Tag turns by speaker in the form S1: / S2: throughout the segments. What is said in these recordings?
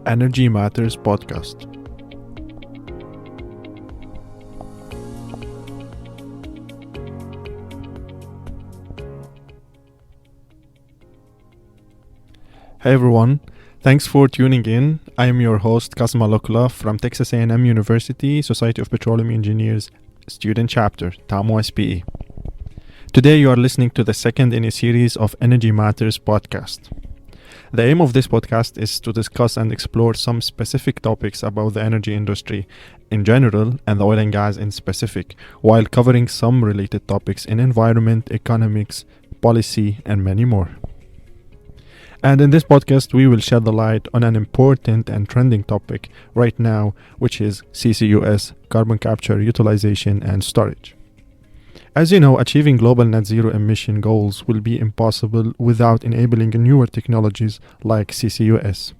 S1: Energy Matters podcast. Hey everyone, thanks for tuning in. I am your host Kassem Alokla from Texas A&M University Society of Petroleum Engineers Student Chapter, NOV. Today you are listening to the second in a series of Energy Matters podcast. The aim of this podcast is to discuss and explore some specific topics about the energy industry in general and the oil and gas in specific, while covering some related topics in environment, economics, policy, and many more. And in this podcast, we will shed the light on an important and trending topic right now, which is CCUS, carbon capture, utilization, and storage. As you know, achieving global net zero emission goals will be impossible without enabling newer technologies like CCUS.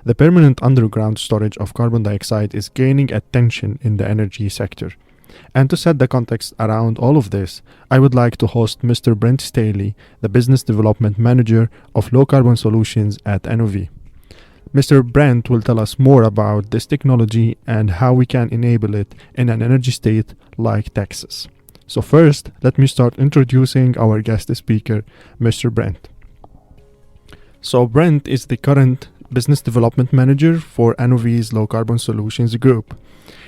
S1: The permanent underground storage of carbon dioxide is gaining attention in the energy sector. And to set the context around all of this, I would like to host Mr. Brent Staley, the Business Development Manager of Low Carbon Solutions at NOV. Mr. Brent will tell us more about this technology and how we can enable it in an energy state like Texas. So first, let me start introducing our guest speaker, Mr. Brent. So Brent is the current Business Development Manager for NOV's Low Carbon Solutions Group.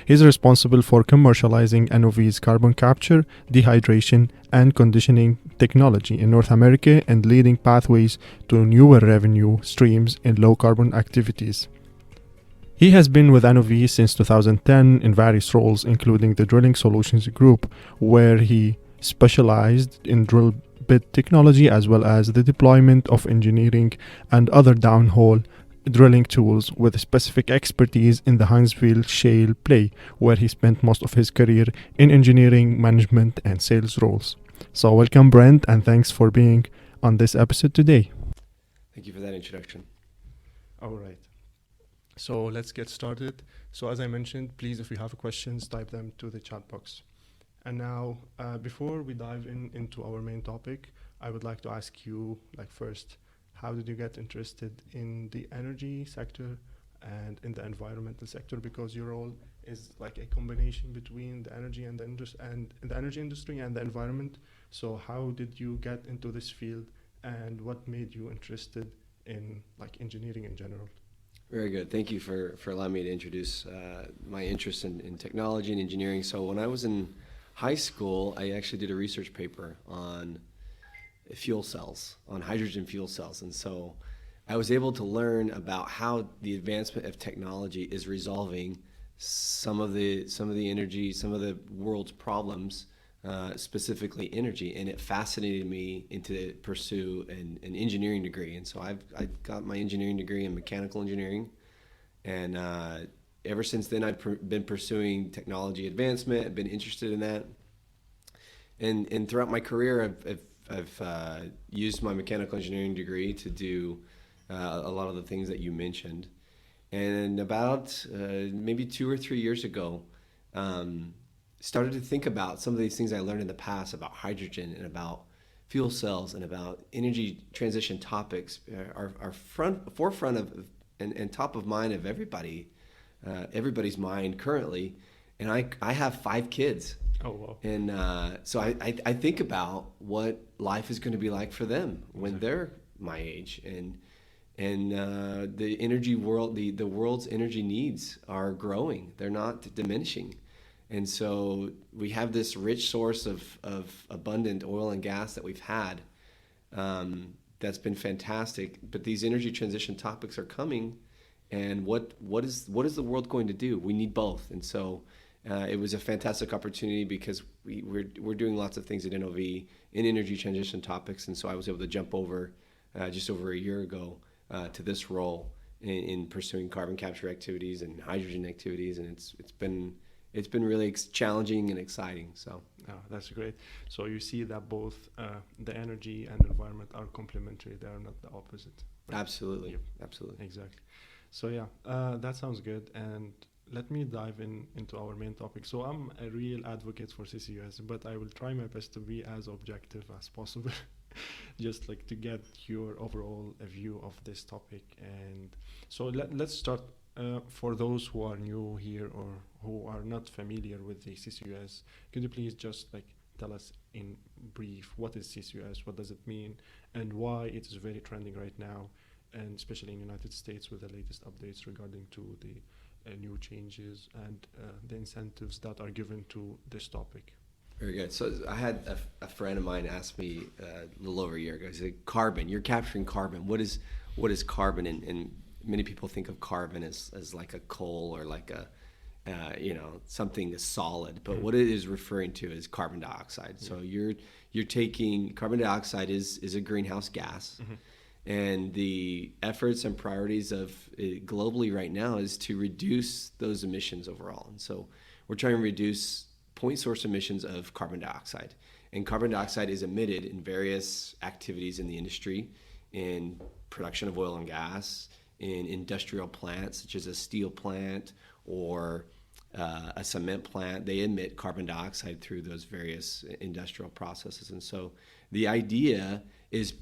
S1: He's responsible for commercializing NOV's carbon capture, dehydration, and conditioning technology in North America and leading pathways to newer revenue streams in low-carbon activities. He has been with NOV since 2010 in various roles, including the Drilling Solutions Group, where he specialized in drill bit technology as well as the deployment of engineering and other downhole drilling tools with specific expertise in the Haynesville Shale play, where he spent most of his career in engineering, management, and sales roles. So welcome, Brent, and thanks for being on this episode today.
S2: Thank you for that introduction.
S1: All right. So let's get started. So as I mentioned, please, if you have questions, type them to the chat box. And now, before we dive into our main topic, I would like to ask you, first, how did you get interested in the energy sector and in the environmental sector? Because your role is like a combination between the energy and the energy industry and the environment. So how did you get into this field, and what made you interested in engineering in general?
S2: Very good. Thank you for allowing me to introduce my interest in technology and engineering. So when I was in high school, I actually did a research paper on fuel cells, on hydrogen fuel cells. And so I was able to learn about how the advancement of technology is resolving some of the energy, some of the world's problems, specifically energy. And it fascinated me into pursue an engineering degree. And so I got my engineering degree in mechanical engineering. And ever since then, I've been pursuing technology advancement. I've been interested in that. And throughout my career, I've used my mechanical engineering degree to do a lot of the things that you mentioned. And about maybe 2 or 3 years ago, started to think about some of these things I learned in the past about hydrogen and about fuel cells and about energy transition topics are forefront of and top of mind of everybody's mind currently. And I have 5 kids.
S1: Oh, wow.
S2: And so I think about what life is going to be like for them when they're my age. And the energy world, the world's energy needs are growing. They're not diminishing. And so we have this rich source of abundant oil and gas that we've had that's been fantastic. But these energy transition topics are coming. And what is the world going to do? We need both. And so it was a fantastic opportunity because we're doing lots of things at NOV in energy transition topics. And so I was able to jump over just over a year ago to this role in pursuing carbon capture activities and hydrogen activities. And it's been really challenging and exciting. So
S1: that's great. So you see that both the energy and environment are complementary. They are not the opposite. Right?
S2: Absolutely.
S1: Yep.
S2: Absolutely.
S1: Exactly. So that sounds good. And let me dive into our main topic. So I'm a real advocate for CCUS, but I will try my best to be as objective as possible. Just to get your overall view of this topic. And so let's start For those who are new here or who are not familiar with the CCUS, could you please just like tell us in brief what is CCUS, what does it mean, and why it is very trending right now, and especially in the United States with the latest updates regarding to the new changes and the incentives that are given to this topic.
S2: Very good. So I had a friend of mine ask me a little over a year ago. He said, "Carbon. You're capturing carbon. What is carbon?" And many people think of carbon as like a coal or like a something that's solid. But what it is referring to is carbon dioxide. So you're taking carbon dioxide is a greenhouse gas. And the efforts and priorities of globally right now is to reduce those emissions overall. And so we're trying to reduce point source emissions of carbon dioxide. And carbon dioxide is emitted in various activities in the industry, in production of oil and gas, in industrial plants such as a steel plant or a cement plant. They emit carbon dioxide through those various industrial processes. And so the idea is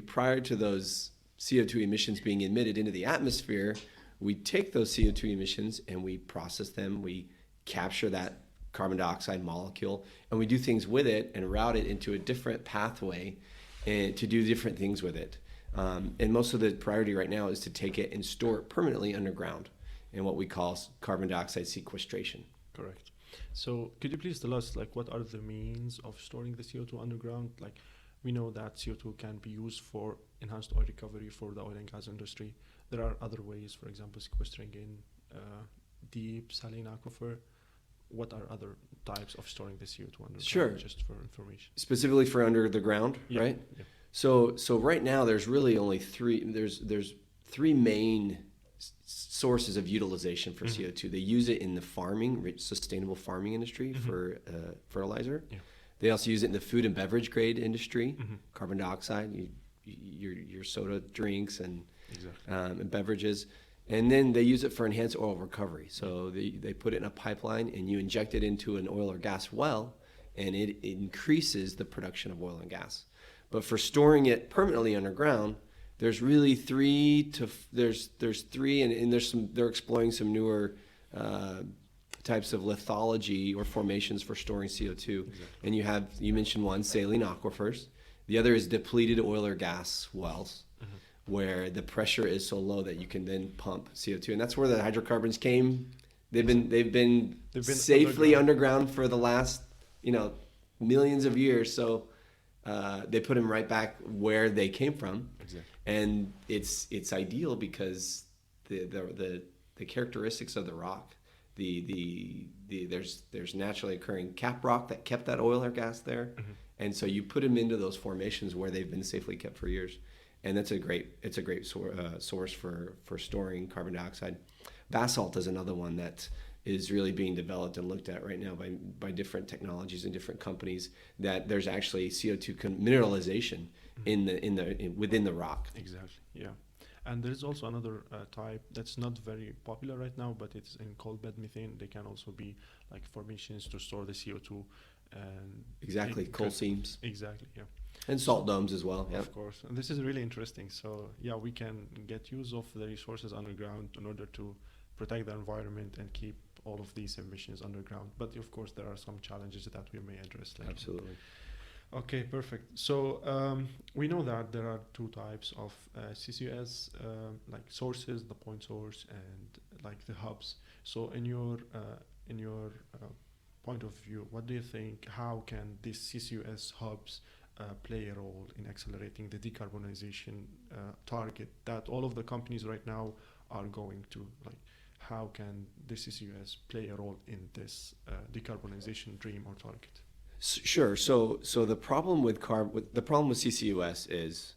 S2: prior to those CO2 emissions being emitted into the atmosphere, we take those CO2 emissions and we process them. We capture that carbon dioxide molecule and we do things with it and route it into a different pathway and to do different things with it. And most of the priority right now is to take it and store it permanently underground in what we call carbon dioxide sequestration.
S1: Correct. So could you please tell us like what are the means of storing the CO2 underground? Like we know that CO2 can be used for enhanced oil recovery for the oil and gas industry. There are other ways, for example, sequestering in deep saline aquifer. What are other types of storing the CO2 underground?
S2: Sure.
S1: Just for information.
S2: Specifically for under the ground, right?
S1: Yeah.
S2: So right now there's really only three. There's three main sources of utilization for CO2. They use it in the sustainable farming industry for fertilizer. Yeah. They also use it in the food and beverage grade industry, carbon dioxide, your soda drinks and beverages. And then they use it for enhanced oil recovery. So they put it in a pipeline and you inject it into an oil or gas well and it increases the production of oil and gas. But for storing it permanently underground, there's really three, and they're exploring some newer types of lithology or formations for storing CO2. Exactly. And you mentioned one, saline aquifers. The other is depleted oil or gas wells, where the pressure is so low that you can then pump CO2. And that's where the hydrocarbons came. They've been safely underground for the last, millions of years. So they put them right back where they came from. Exactly. And it's ideal because the characteristics of the rock, there's naturally occurring cap rock that kept that oil or gas there. And so you put them into those formations where they've been safely kept for years. And it's a great source for storing carbon dioxide. Basalt is another one that is really being developed and looked at right now by different technologies and different companies, that there's actually CO2 mineralization within the rock.
S1: Exactly, yeah. And there's also another type that's not very popular right now, but it's in coal bed methane. They can also be like formations to store the CO2. And
S2: exactly, coal seams.
S1: Exactly, yeah.
S2: And salt domes as well.
S1: Of course. And this is really interesting. So yeah, we can get use of the resources underground in order to protect the environment and keep all of these emissions underground. But of course, there are some challenges that we may address later.
S2: Absolutely.
S1: Okay, perfect. So we know that there are two types of CCUS, like sources, the point source, and like the hubs. So in your point of view, what do you think? How can these CCUS hubs play a role in accelerating the decarbonization target that all of the companies right now are going to? Like, how can the CCUS play a role in this decarbonization dream or target?
S2: Sure. So the problem with CCUS is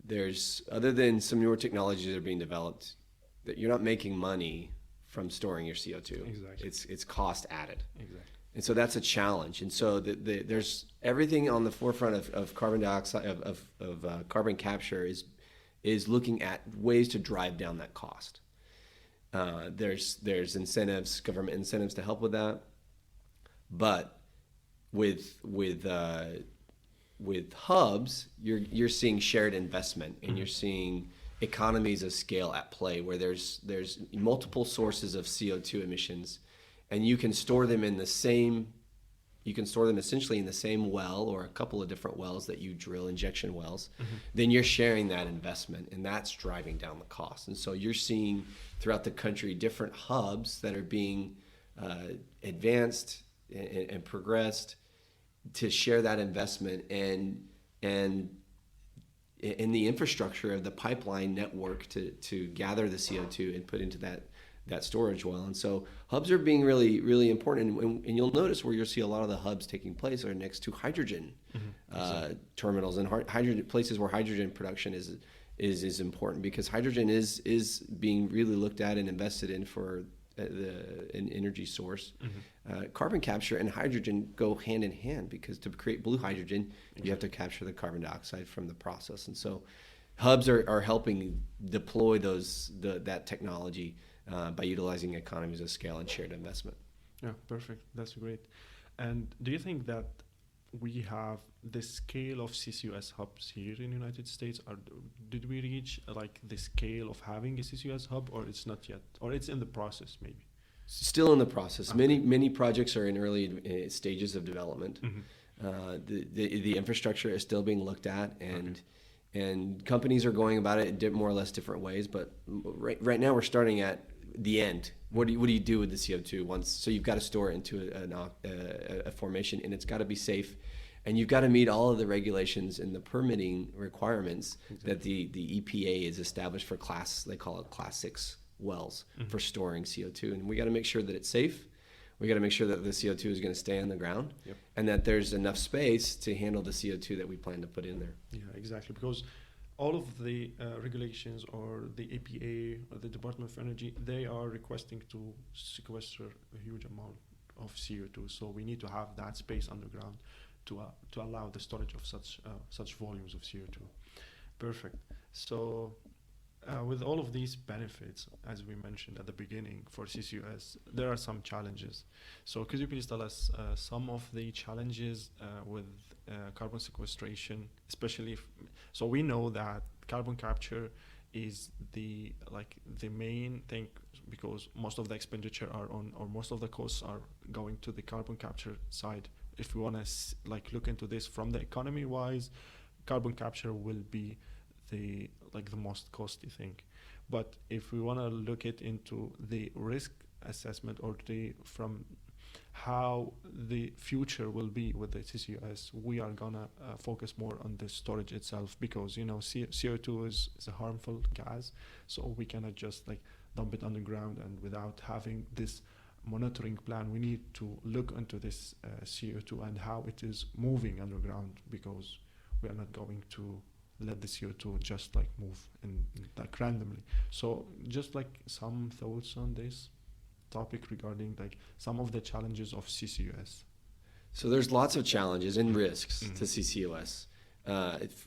S2: there's, other than some newer technologies that are being developed, that you're not making money from storing your CO2.
S1: Exactly.
S2: It's cost added.
S1: Exactly.
S2: And so that's a challenge. And so there's everything on the forefront of carbon dioxide, of carbon capture is looking at ways to drive down that cost. There's incentives, government incentives to help with that. But with hubs, you're seeing shared investment, and you're seeing economies of scale at play, where there's multiple sources of CO2 emissions, and you can store them essentially in the same well or a couple of different wells that you drill, injection wells. Then you're sharing that investment, and that's driving down the cost. And so you're seeing throughout the country different hubs that are being advanced and progressed to share that investment and in the infrastructure of the pipeline network to gather the CO2 and put into that storage well. And so hubs are being really, really important. And you'll notice where you'll see a lot of the hubs taking place are next to hydrogen terminals and hydrogen places where hydrogen production is important, because hydrogen is being really looked at and invested in for an energy source. Carbon capture and hydrogen go hand in hand, because to create blue hydrogen, you have to capture the carbon dioxide from the process. And so hubs are helping deploy that technology by utilizing economies of scale and shared investment.
S1: Yeah, perfect. That's great. And do you think that we have the scale of CCUS hubs here in the United States? Or did we reach like the scale of having a CCUS hub, or it's not yet, or it's in the process maybe?
S2: Still in the process. Okay. Many projects are in early stages of development. The infrastructure is still being looked at, and companies are going about it in more or less different ways. But right now we're starting at the end. What do you do with the CO2 once? So you've got to store it into a formation, and it's got to be safe, and you've got to meet all of the regulations and the permitting requirements that the EPA is established for they call it class 6 wells for storing CO2. And we got to make sure that it's safe. We got to make sure that the CO2 is going to stay on the ground, and that there's enough space to handle the CO2 that we plan to put in there.
S1: Yeah, exactly. Because all of the regulations, or the EPA or the Department of Energy, they are requesting to sequester a huge amount of CO2. So we need to have that space underground to allow the storage of such volumes of CO2. Perfect. So with all of these benefits, as we mentioned at the beginning, for CCUS, there are some challenges. So could you please tell us some of the challenges with carbon sequestration, especially so we know that carbon capture is the main thing, because most of the expenditure are on, or most of the costs are going to the carbon capture side. If we want to look into this from the economy wise, carbon capture will be the most costly thing. But if we want to look it into the risk assessment, or from how the future will be with the CCUS, we are gonna focus more on the storage itself, because CO2 is a harmful gas, so we cannot just dump it underground, and without having this monitoring plan, we need to look into this CO2 and how it is moving underground, because we are not going to let the CO2 just move in randomly. So just some thoughts on this topic regarding some of the challenges of CCUS.
S2: So there's lots of challenges and risks to CCUS.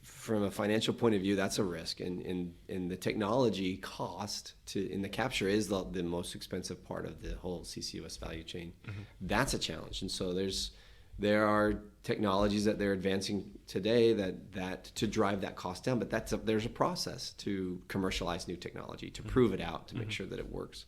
S2: From a financial point of view, that's a risk, and the technology cost in the capture is the most expensive part of the whole CCUS value chain. That's a challenge, and so there are technologies that they're advancing today that to drive that cost down, but there's a process to commercialize new technology, to prove it out, to make sure that it works.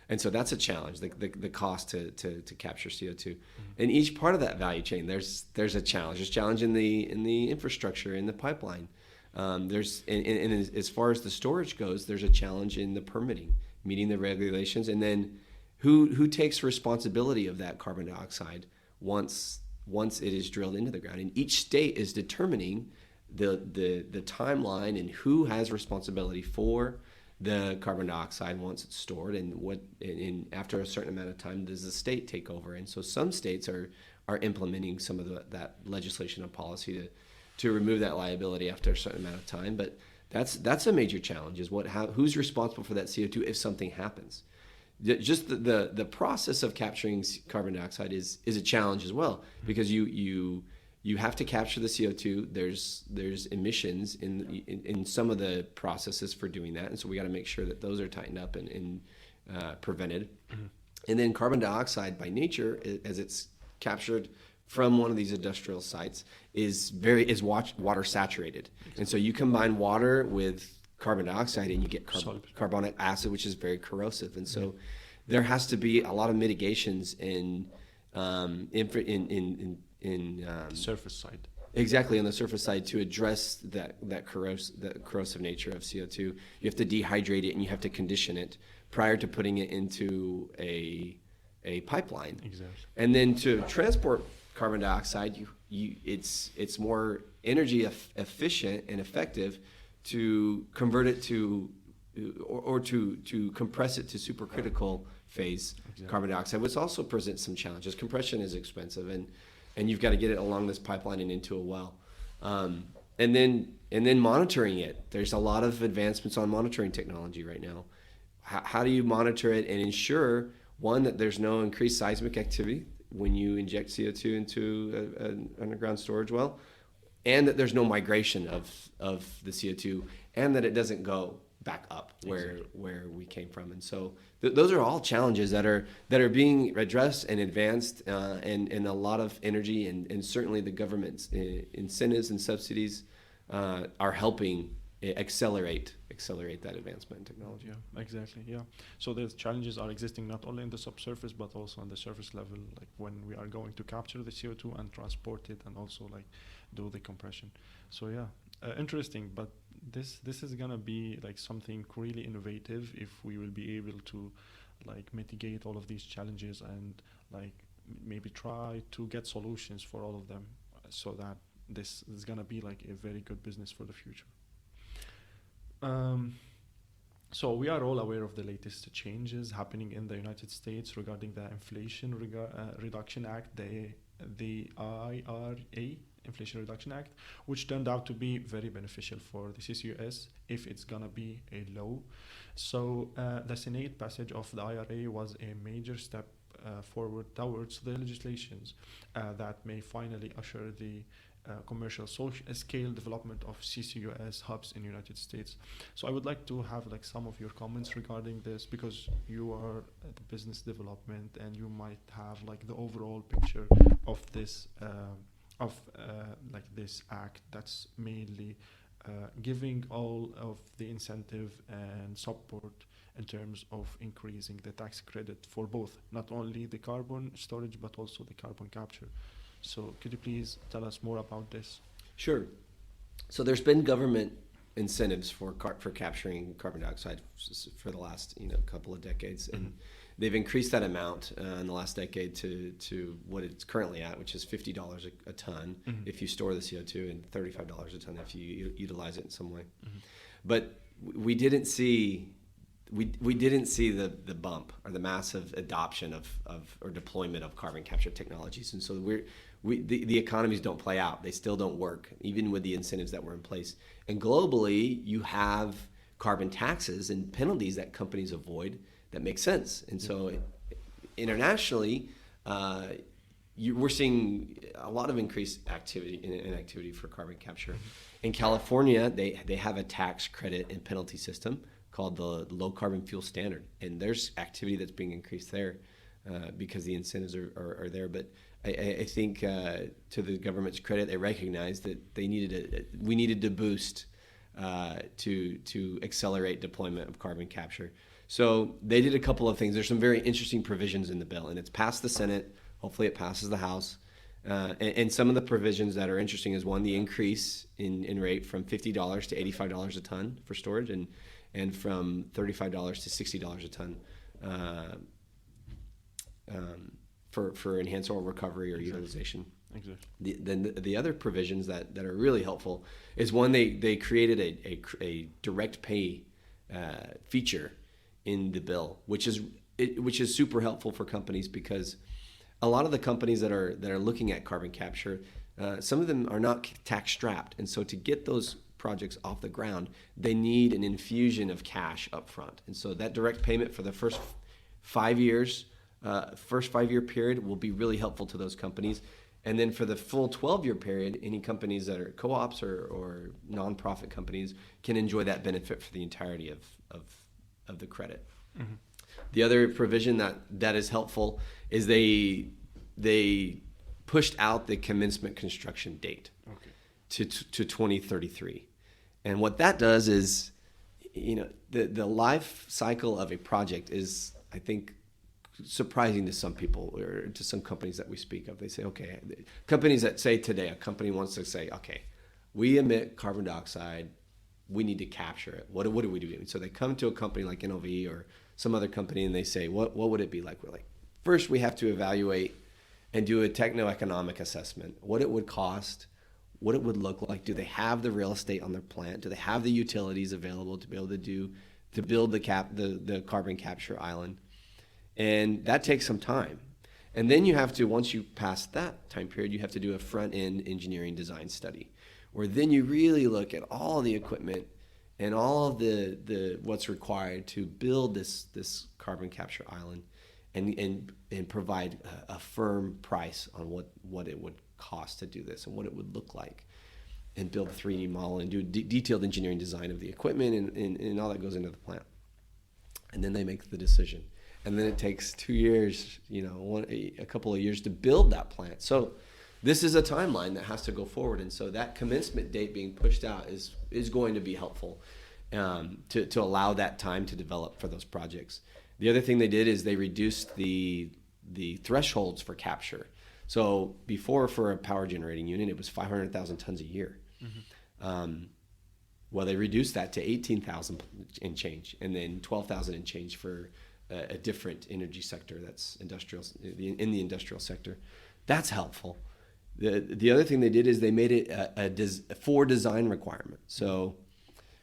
S2: And so that's a challenge, the cost to capture CO2. In each part of that value chain, there's a challenge. There's a challenge in the infrastructure, in the pipeline. There's as far as the storage goes, there's a challenge in the permitting, meeting the regulations, and then who takes responsibility of that carbon dioxide once it is drilled into the ground. And each state is determining the timeline and who has responsibility for the carbon dioxide once it's stored, and after a certain amount of time does the state take over. And so some states are implementing some of that legislation and policy to remove that liability after a certain amount of time. But that's a major challenge, is who's responsible for that CO2 if something happens. Just the process of capturing carbon dioxide is a challenge as well, because you have to capture the CO2. There's emissions in some of the processes for doing that, and so we got to make sure that those are tightened up and prevented. And then carbon dioxide, by nature, as it's captured from one of these industrial sites, is water saturated. And so you combine water with carbon dioxide and you get
S1: Solid.
S2: carbonic acid, which is very corrosive. And so there has to be a lot of mitigations in
S1: Surface side.
S2: exactly on the surface side to address that corrosive nature of CO2. You have to dehydrate it and you have to condition it prior to putting it into a pipeline.
S1: Exactly.
S2: And then to transport carbon dioxide, it's more energy efficient and effective to convert it to or to compress it to supercritical phase carbon dioxide, which also presents some challenges. Compression is expensive, and you've got to get it along this pipeline and into a well, and then monitoring it. There's a lot of advancements on monitoring technology right now. How do you monitor it and ensure, one, that there's no increased seismic activity when you inject CO2 into an underground storage well, and that there's no migration of the CO2, and that it doesn't go back up where we came from. And so those are all challenges that are being addressed and advanced, and a lot of energy and certainly the government's incentives and subsidies are helping accelerate that advancement in technology.
S1: Yeah, exactly. Yeah. So the challenges are existing not only in the subsurface but also on the surface level, like when we are going to capture the CO2 and transport it, and also like do the compression. So yeah, interesting. But this is gonna be like something really innovative if we will be able to like mitigate all of these challenges and like maybe try to get solutions for all of them, so that this is gonna be like a very good business for the future. So we are all aware of the latest changes happening in the United States regarding the Inflation Reduction Act, the IRA, Inflation Reduction Act, which turned out to be very beneficial for the CCUS if it's gonna be a law. So the Senate passage of the IRA was a major step forward towards the legislations that may finally usher the commercial scale development of CCUS hubs in the United States. So I would like to have like some of your comments regarding this, because you are at business development and you might have like the overall picture of this like this act that's mainly giving all of the incentive and support in terms of increasing the tax credit for both, not only the carbon storage but also the carbon capture. So could you please tell us more about this?
S2: Sure. So there's been government incentives for capturing carbon dioxide for the last couple of decades, and they've increased that amount in the last decade to what it's currently at, which is $50 a ton if you store the CO2, and $35 a ton if you utilize it in some way. But we didn't see the bump or the massive adoption of or deployment of carbon capture technologies, and so the economies don't play out. They still don't work, even with the incentives that were in place. And globally, you have carbon taxes and penalties that companies avoid that make sense. And so internationally, we're seeing a lot of increased activity for carbon capture. In California, they have a tax credit and penalty system called the Low Carbon Fuel Standard, and there's activity that's being increased there because the incentives are there. But I think to the government's credit, they recognized that we needed to boost to accelerate deployment of carbon capture. So they did a couple of things. There's some very interesting provisions in the bill, and it's passed the Senate. Hopefully it passes the House. And some of the provisions that are interesting is, one, the increase in rate from $50 to $85 a ton for storage, and from $35 to $60 a ton for enhanced oil recovery or utilization. Exactly. The other provisions that are really helpful is, one, they created a direct pay feature in the bill, which is super helpful for companies, because a lot of the companies that are looking at carbon capture, some of them are not tax strapped, and so to get those projects off the ground, they need an infusion of cash up front. And so that direct payment for the first 5 years, first 5-year period, will be really helpful to those companies. And then for the full 12-year period, any companies that are co-ops or nonprofit companies can enjoy that benefit for the entirety of the credit. Mm-hmm. The other provision that is helpful is they pushed out the commencement construction date to 2033. And what that does is, the life cycle of a project is, I think, surprising to some people or to some companies that we speak of. They say, okay, companies that say today, a company wants to say, okay, we emit carbon dioxide, we need to capture it. What do we do? So they come to a company like NOV or some other company and they say, what would it be like? We're like, first we have to evaluate and do a techno-economic assessment, what it would cost, what it would look like. Do they have the real estate on their plant? Do they have the utilities available to be able to build the carbon capture island? And that takes some time. And then you have to, once you pass that time period, you have to do a front-end engineering design study, where then you really look at all the equipment and all of the what's required to build this carbon capture island, and provide a firm price on what it would cost to do this and what it would look like, and build a 3D model and do detailed engineering design of the equipment and all that goes into the plant. And then they make the decision. And then it takes 2 years, a couple of years to build that plant. So this is a timeline that has to go forward. And so that commencement date being pushed out is going to be helpful to allow that time to develop for those projects. The other thing they did is they reduced the thresholds for capture. So before, for a power generating unit, it was 500,000 tons a year. Mm-hmm. Well, they reduced that to 18,000 and change, and then 12,000 and change for a different energy sector that's industrial, in the industrial sector. That's helpful. The other thing they did is they made it a for design requirement. So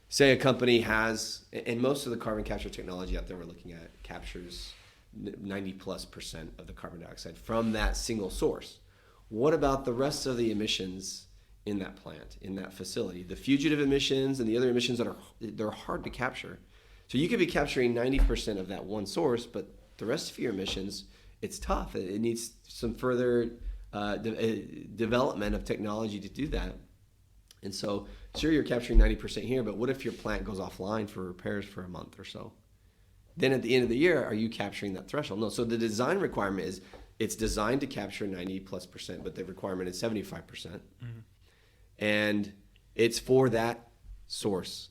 S2: say a company has, and most of the carbon capture technology out there we're looking at captures 90+% of the carbon dioxide from that single source. What about the rest of the emissions in that plant, in that facility? The fugitive emissions and the other emissions they're hard to capture. So you could be capturing 90% of that one source, but the rest of your emissions, it's tough. It needs some further development of technology to do that. And so, sure, you're capturing 90% here, but what if your plant goes offline for repairs for a month or so? Then at the end of the year, are you capturing that threshold? No. So the design requirement is it's designed to capture 90+%, but the requirement is 75%. Mm-hmm. And it's for that source,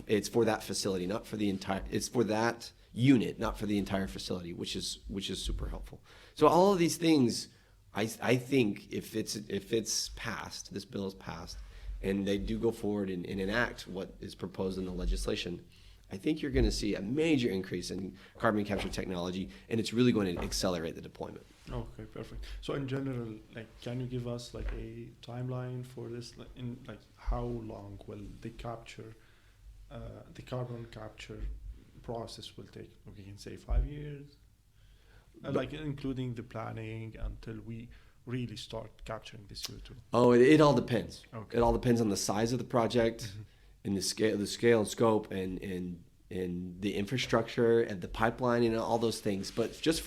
S2: it's for that facility, not for the entire. It's for that unit, not for the entire facility, which is super helpful. So all of these things, I think if it's passed, this bill is passed, and they do go forward and enact what is proposed in the legislation, I think you're going to see a major increase in carbon capture technology, and it's really going to accelerate the deployment.
S1: Okay, perfect. So in general, can you give us a timeline for this? How long will the carbon capture process will take? We can say 5 years, including the planning until we really start capturing the CO2.
S2: Oh, it all depends.
S1: Okay.
S2: It all depends on the size of the project. Mm-hmm. And the scale and scope and the infrastructure and the pipeline and all those things. But just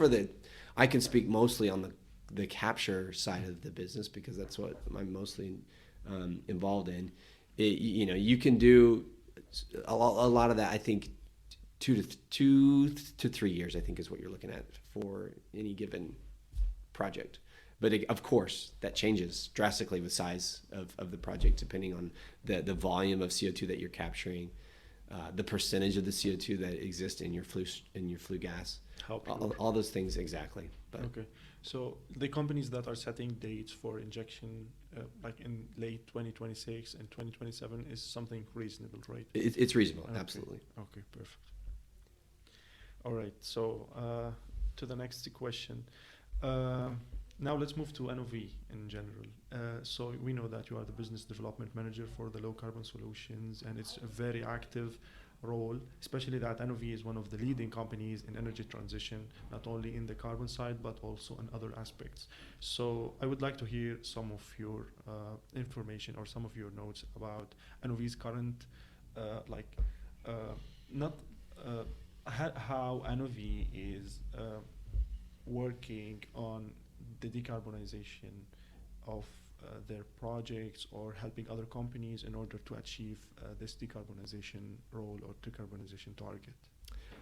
S2: I can speak mostly on the capture side of the business because that's what I'm mostly involved in. You can do a lot of that. I think 2 to 3 years, I think, is what you're looking at for any given project. But of course, that changes drastically with size of the project, depending on the volume of CO2 that you're capturing, the percentage of the CO2 that exists in your flue gas, all those things exactly. But
S1: okay, so the companies that are setting dates for injection, in late 2026 and 2027, is something reasonable, right?
S2: It's reasonable,
S1: okay.
S2: Absolutely.
S1: Okay, perfect. All right, so to the next question. Now let's move to NOV in general. So we know that you are the business development manager for the low carbon solutions, and it's a very active role, especially that NOV is one of the leading companies in energy transition, not only in the carbon side, but also in other aspects. So I would like to hear some of your information or some of your notes about NOV's current, how NOV is working on the decarbonization of their projects or helping other companies in order to achieve this decarbonization role or decarbonization target.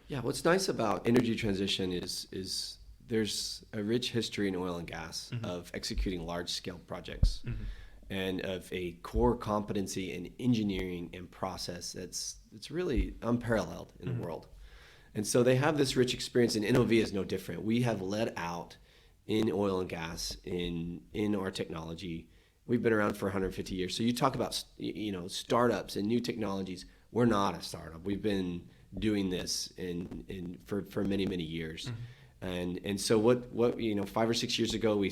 S2: Yeah, what's nice about energy transition is there's a rich history in oil and gas mm-hmm. of executing large-scale projects. Mm-hmm. and of a core competency in engineering and process it's really unparalleled in the world. And so they have this rich experience, and NOV is no different. We have led out in oil and gas in our technology. We've been around for 150 years. So you talk about startups and new technologies. We're not a startup. We've been doing this for many years. And so what 5 or 6 years ago we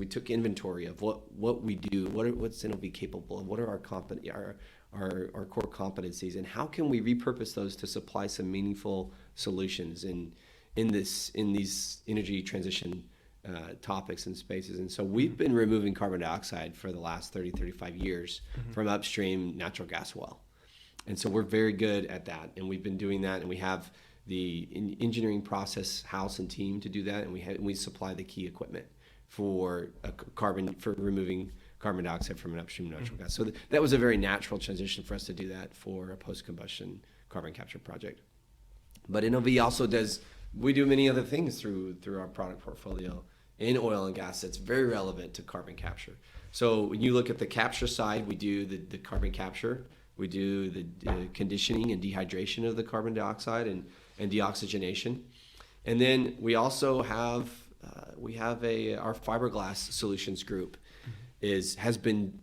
S2: took inventory of what we do, what's NOV capable of, what are our core competencies, and how can we repurpose those to supply some meaningful solutions in these energy transition topics and spaces. And so we've been removing carbon dioxide for the last 35 years from upstream natural gas well. And so we're very good at that, and we've been doing that, and we have the engineering process house and team to do that, and we supply the key equipment for removing carbon dioxide from an upstream natural gas. So that was a very natural transition for us to do that for a post-combustion carbon capture project. But NOV also we do many other things through our product portfolio in oil and gas that's very relevant to carbon capture. So when you look at the capture side, we do the carbon capture, we do the conditioning and dehydration of the carbon dioxide and deoxygenation. And then we also have our fiberglass solutions group has been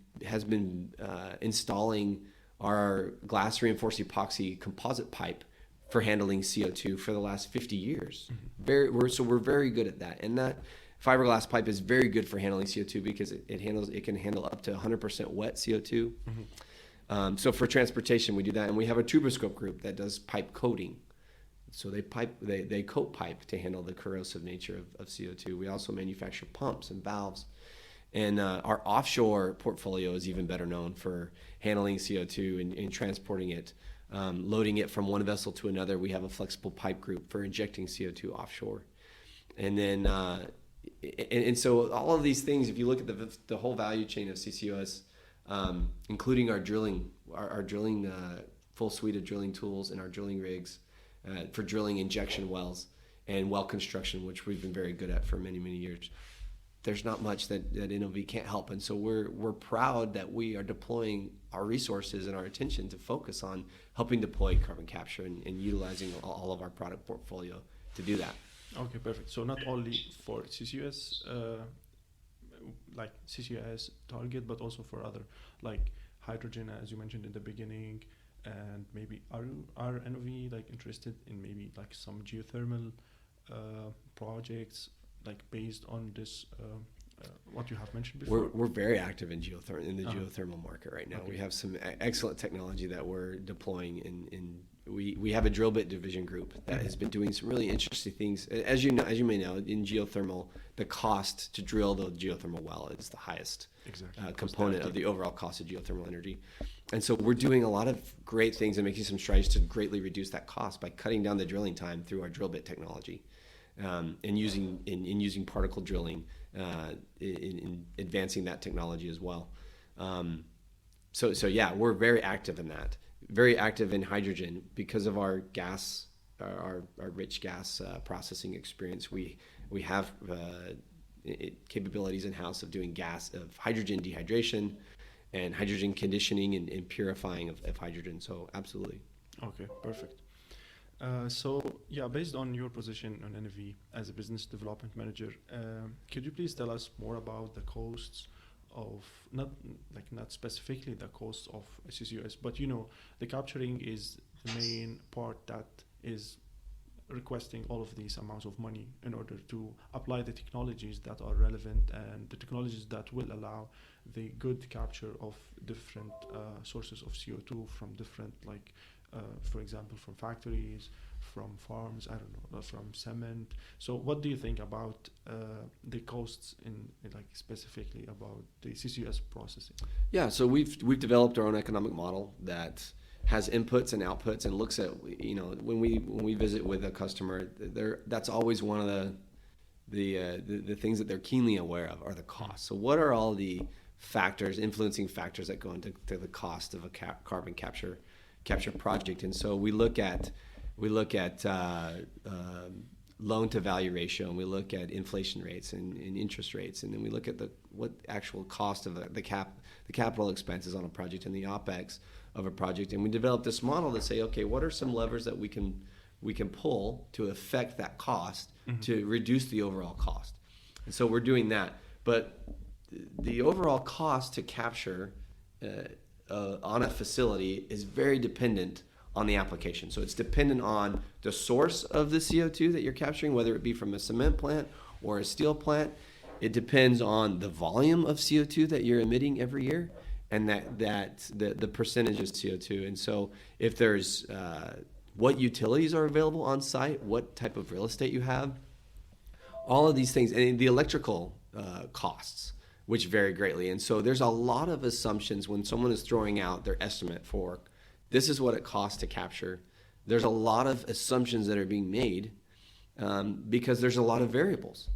S2: installing our glass reinforced epoxy composite pipe for handling CO2 for the last 50 years. We're very good at that. And that fiberglass pipe is very good for handling CO2 because it can handle up to 100% wet CO2. So for transportation, we do that. And we have a turboscope group that does pipe coating. So they coat pipe to handle the corrosive nature of CO2. We also manufacture pumps and valves. And our offshore portfolio is even better known for handling CO2 and transporting it, loading it from one vessel to another. We have a flexible pipe group for injecting CO2 offshore. And then, and so all of these things, if you look at the whole value chain of CCUS, including our drilling full suite of drilling tools and our drilling rigs for drilling injection wells and well construction, which we've been very good at for many years. There's not much that NOV can't help, and so we're proud that we are deploying our resources and our attention to focus on helping deploy carbon capture and utilizing all of our product portfolio to do that.
S1: Okay, perfect. So not only for CCUS, like CCUS target, but also for other like hydrogen, as you mentioned in the beginning, and maybe are NOV like interested in maybe like some geothermal projects, like based on this what you have mentioned before?
S2: We're very active in geothermal market right now. Okay. We have some excellent technology that we're deploying we have a drill bit division group that has been doing some really interesting things. As you may know, in geothermal, the cost to drill the geothermal well is the highest component of the overall cost of geothermal energy. And so we're doing a lot of great things and making some strides to greatly reduce that cost by cutting down the drilling time through our drill bit technology. And using particle drilling in advancing that technology as well. So yeah, we're very active in that. Very active in hydrogen because of our gas, our rich gas processing experience. We have capabilities in house of doing hydrogen dehydration and hydrogen conditioning and purifying of hydrogen. So absolutely.
S1: Okay, perfect. So yeah, based on your position on NOV as a business development manager, could you please tell us more about the costs of not specifically the costs of CCUS, but the capturing is the main part that is requesting all of these amounts of money in order to apply the technologies that are relevant and the technologies that will allow the good capture of different sources of CO2 from different for example, from factories, from farms, I don't know, from cement. So what do you think about the costs in specifically about the CCUS processing?
S2: Yeah, so we've developed our own economic model that has inputs and outputs and looks at, when we visit with a customer, that's always one of the things that they're keenly aware of are the costs. So what are all the influencing factors that go into the cost of a carbon capture project? And so we look at loan to value ratio, and we look at inflation rates and interest rates, and then we look at what actual cost of the capital expenses on a project and the OpEx of a project, and we develop this model to say, okay, what are some levers that we can pull to affect that cost to reduce the overall cost. And so we're doing that, but the overall cost to capture on a facility is very dependent on the application. So it's dependent on the source of the CO2 that you're capturing, whether it be from a cement plant or a steel plant. It depends on the volume of CO2 that you're emitting every year, and the percentage of CO2. And so if there's what utilities are available on site, what type of real estate you have, all of these things, and the electrical costs, which vary greatly. And so there's a lot of assumptions when someone is throwing out their estimate for this is what it costs to capture. There's a lot of assumptions that are being made because there's a lot of variables.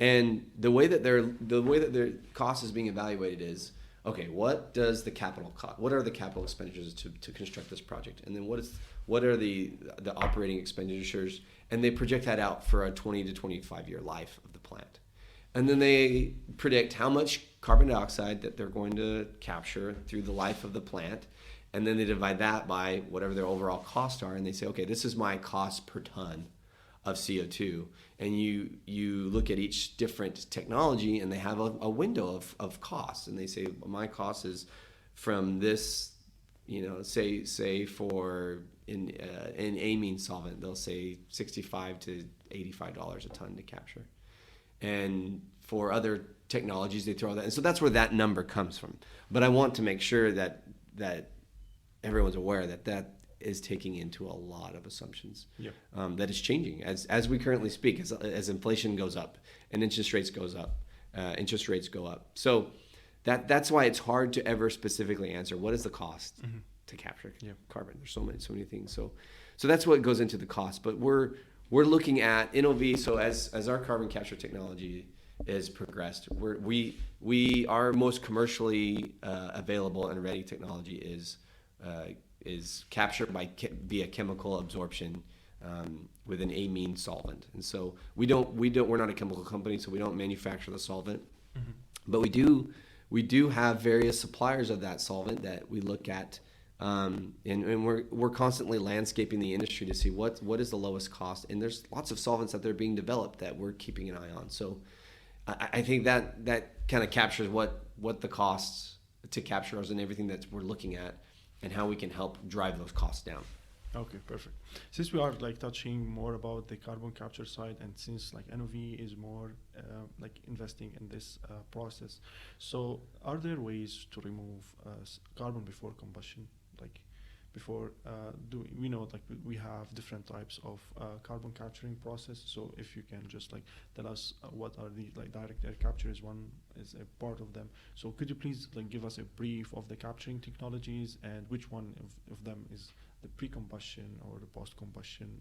S2: And the way that their cost is being evaluated is, okay, what does the capital cost? What are the capital expenditures to construct this project? And then what are the operating expenditures? And they project that out for a 20 to 25 year life of the plant. And then they predict how much carbon dioxide that they're going to capture through the life of the plant. And then they divide that by whatever their overall costs are. And they say, okay, this is my cost per ton of CO2. And you look at each different technology, and they have a window of costs. And they say, well, my cost is from this, say for in amine solvent, they'll say $65 to $85 a ton to capture. And for other technologies, they throw that. And so that's where that number comes from. But I want to make sure that everyone's aware that is taking into a lot of assumptions. That is changing as we currently speak, as inflation goes up and interest rates go up. So that's why it's hard to ever specifically answer what is the cost to capture carbon. There's so many things. So that's what goes into the cost. But we're looking at NOV. So as our carbon capture technology is progressed, our most commercially available and ready technology is captured via chemical absorption with an amine solvent. And so we're not a chemical company, so we don't manufacture the solvent, but we do have various suppliers of that solvent that we look at, and we're constantly landscaping the industry to see what is the lowest cost. And there's lots of solvents that they're being developed that we're keeping an eye on. So I think that kind of captures what the costs to capture is and everything that we're looking at, and how we can help drive those costs down.
S1: Okay, perfect. Since we are touching more about the carbon capture side, and since NOV is more investing in this process, so are there ways to remove carbon before combustion? We know we have different types of carbon capturing process. So if you can just tell us what are the direct air capture is a part of them. So could you please give us a brief of the capturing technologies and which one of them is the pre-combustion or the post-combustion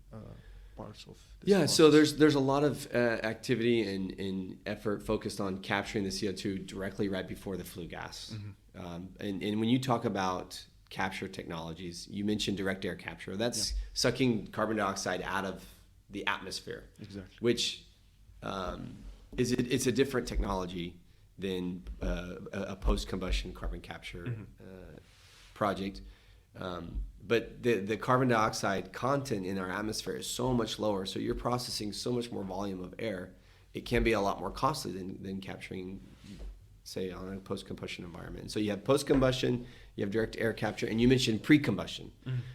S1: parts of this process?
S2: So there's a lot of activity and effort focused on capturing the CO2 directly right before the flue gas. And when you talk about capture technologies, you mentioned direct air capture. That's sucking carbon dioxide out of the atmosphere.
S1: Exactly.
S2: Which it's a different technology than a post-combustion carbon capture project. But the carbon dioxide content in our atmosphere is so much lower, so you're processing so much more volume of air. It can be a lot more costly than capturing, say, on a post-combustion environment. So you have post-combustion, you have direct air capture, and you mentioned pre-combustion.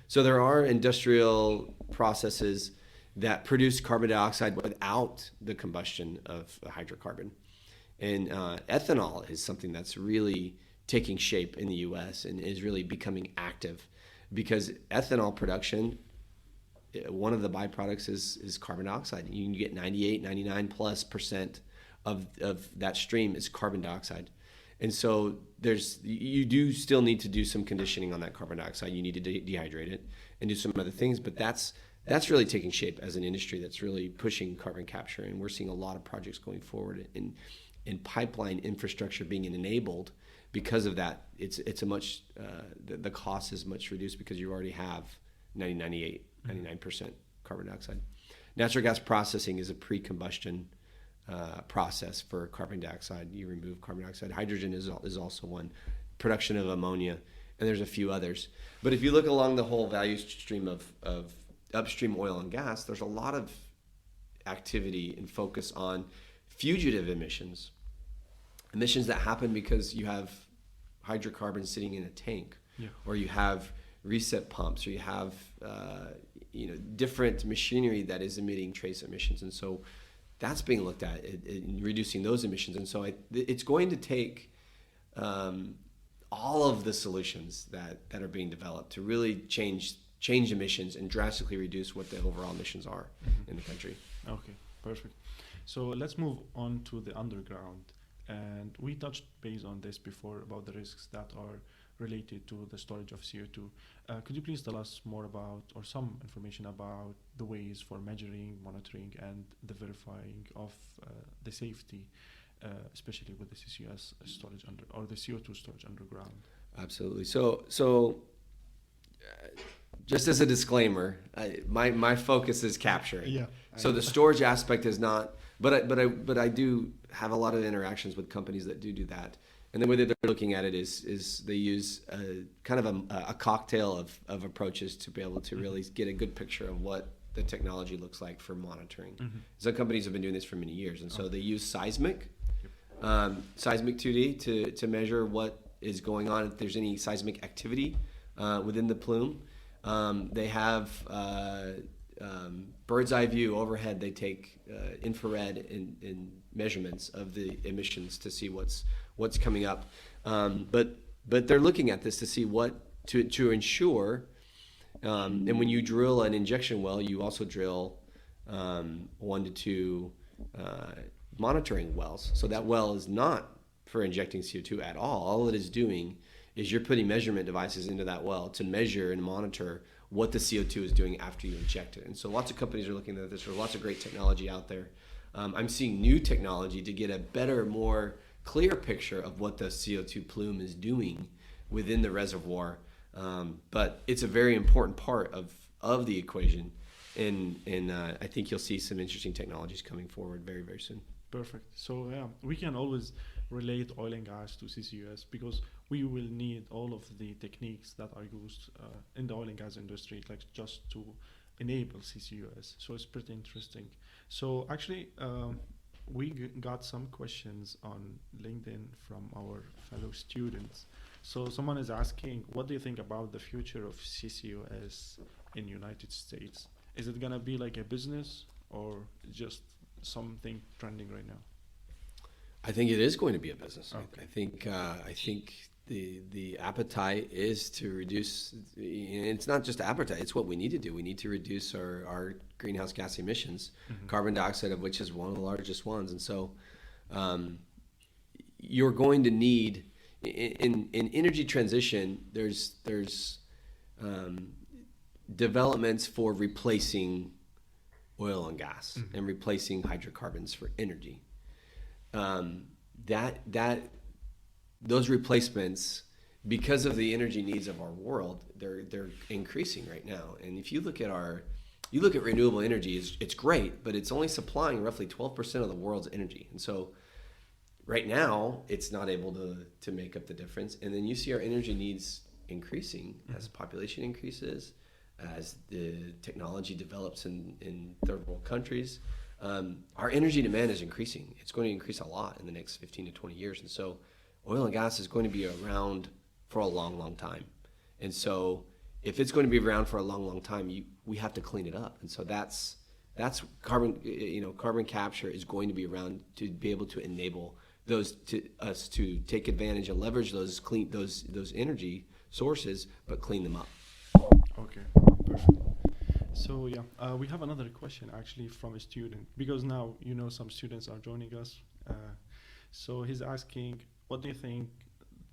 S2: So there are industrial processes that produce carbon dioxide without the combustion of a hydrocarbon. And ethanol is something that's really taking shape in the U.S. and is really becoming active, because ethanol production, one of the byproducts is carbon dioxide. You can get 99+ % of that stream is carbon dioxide. And so you do still need to do some conditioning on that carbon dioxide. You need to dehydrate it and do some other things, but that's really taking shape as an industry that's really pushing carbon capture. And we're seeing a lot of projects going forward in pipeline infrastructure being enabled because of that. It's a much, the cost is much reduced because you already have 99% carbon dioxide. Natural gas processing is a pre-combustion process for carbon dioxide. You remove carbon dioxide. Hydrogen is also one. Production of ammonia, and there's a few others. But if you look along the whole value stream of upstream oil and gas, there's a lot of activity and focus on fugitive emissions that happen because you have hydrocarbons sitting in a tank, or you have reset pumps, or you have different machinery that is emitting trace emissions, and so that's being looked at in reducing those emissions. And so it's going to take all of the solutions that are being developed to really change emissions and drastically reduce what the overall emissions are in the country.
S1: Okay, perfect. So let's move on to the underground. And we touched base on this before about the risks that are related to the storage of CO2. Could you please tell us more about, or some information about, the ways for measuring, monitoring, and the verifying of the safety, especially with the CCUS storage or the CO2 storage underground?
S2: Absolutely. So just as a disclaimer, my focus is capturing.
S1: Yeah.
S2: So the storage aspect is not, but I do have a lot of interactions with companies that do that. And the way that they're looking at it is they use kind of a cocktail of approaches to be able to really get a good picture of what the technology looks like for monitoring. Some companies have been doing this for many years, and so they use seismic 2D to measure what is going on, if there's any seismic activity within the plume. They have bird's eye view overhead. They take infrared in measurements of the emissions to see what's coming up. But they're looking at this to see what to ensure. And when you drill an injection well, you also drill 1 to 2 monitoring wells. So that well is not for injecting CO2 at all. All it is doing is you're putting measurement devices into that well to measure and monitor what the CO2 is doing after you inject it. And so lots of companies are looking at this. There's lots of great technology out there. I'm seeing new technology to get a better, more clear picture of what the CO2 plume is doing within the reservoir. But it's a very important part of the equation. And I think you'll see some interesting technologies coming forward very, very soon.
S1: Perfect. So yeah, we can always relate oil and gas to CCUS because we will need all of the techniques that are used in the oil and gas industry, like just to enable CCUS. So it's pretty interesting. So actually, we got some questions on LinkedIn from our fellow students. So someone is asking, what do you think about the future of CCUS in United States? Is it gonna be like a business or just something trending right now?
S2: I think it is going to be a business.
S1: Okay.
S2: I think the appetite is to reduce. It's not just appetite; it's what we need to do. We need to reduce our greenhouse gas emissions, carbon dioxide of which is one of the largest ones. And so, you're going to need in energy transition. There's developments for replacing oil and gas and replacing hydrocarbons for energy. Those replacements, because of the energy needs of our world, they're increasing right now. And if you look at renewable energy, it's great, but it's only supplying roughly 12% of the world's energy. And so right now it's not able to make up the difference. And then you see our energy needs increasing as population increases, as the technology develops in third world countries. Our energy demand is increasing. It's going to increase a lot in the next 15 to 20 years. And so oil and gas is going to be around for a long, long time. And so if it's going to be around for a long, long time, we have to clean it up. And so that's carbon capture is going to be around to be able to enable us to take advantage and leverage those energy sources, but clean them up.
S1: Okay, perfect. So yeah, we have another question actually from a student, because now some students are joining us. So he's asking, what do you think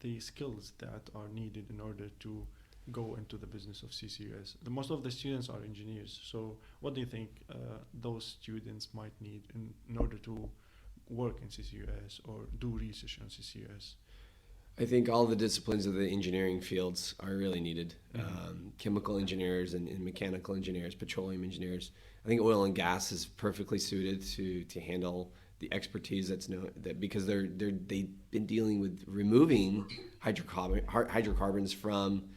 S1: the skills that are needed in order to go into the business of CCUS? Most of the students are engineers. So what do you think those students might need in order to work in CCUS or do research on CCUS?
S2: I think all the disciplines of the engineering fields are really needed. Chemical engineers and mechanical engineers, petroleum engineers. I think oil and gas is perfectly suited to handle the expertise that because they've been dealing with removing hydrocarbons from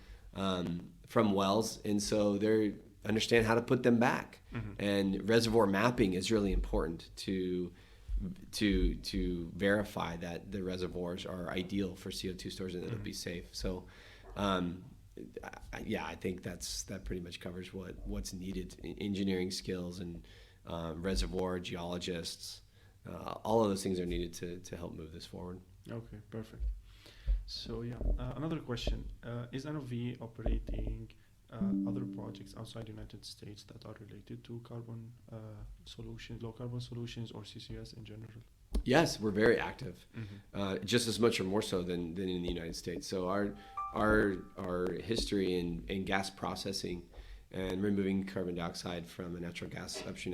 S2: wells, and so they understand how to put them back. And reservoir mapping is really important to verify that the reservoirs are ideal for CO2 storage and that it'll be safe. So, I think that pretty much covers what's needed: engineering skills and reservoir geologists. All of those things are needed to help move this forward.
S1: Okay, perfect. So another question: is NOV operating other projects outside the United States that are related to carbon solutions, low carbon solutions, or CCUS in general?
S2: Yes, we're very active, just as much or more so than in the United States. So our history in gas processing and removing carbon dioxide from a upstream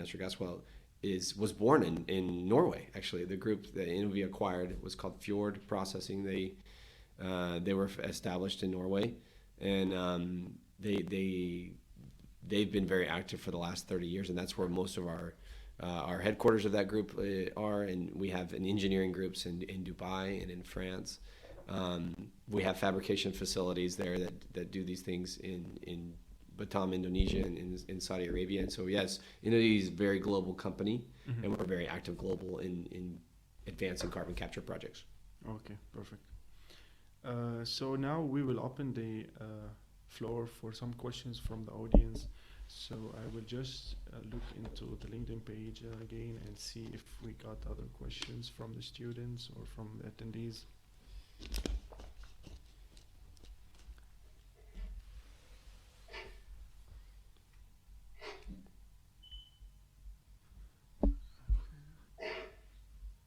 S2: natural gas well was born in Norway. Actually, the group that NOV acquired was called Fjord Processing. They were established in Norway, and they've been very active for the last 30 years, and that's where most of our headquarters of that group are. And we have engineering groups in Dubai and in France. We have fabrication facilities there that do these things in Batam, Indonesia, and in Saudi Arabia. And so yes, NOV is a very global company, and we're very active global in advancing carbon capture projects.
S1: Okay, perfect. So now we will open the floor for some questions from the audience. So I will just look into the LinkedIn page again and see if we got other questions from the students or from the attendees.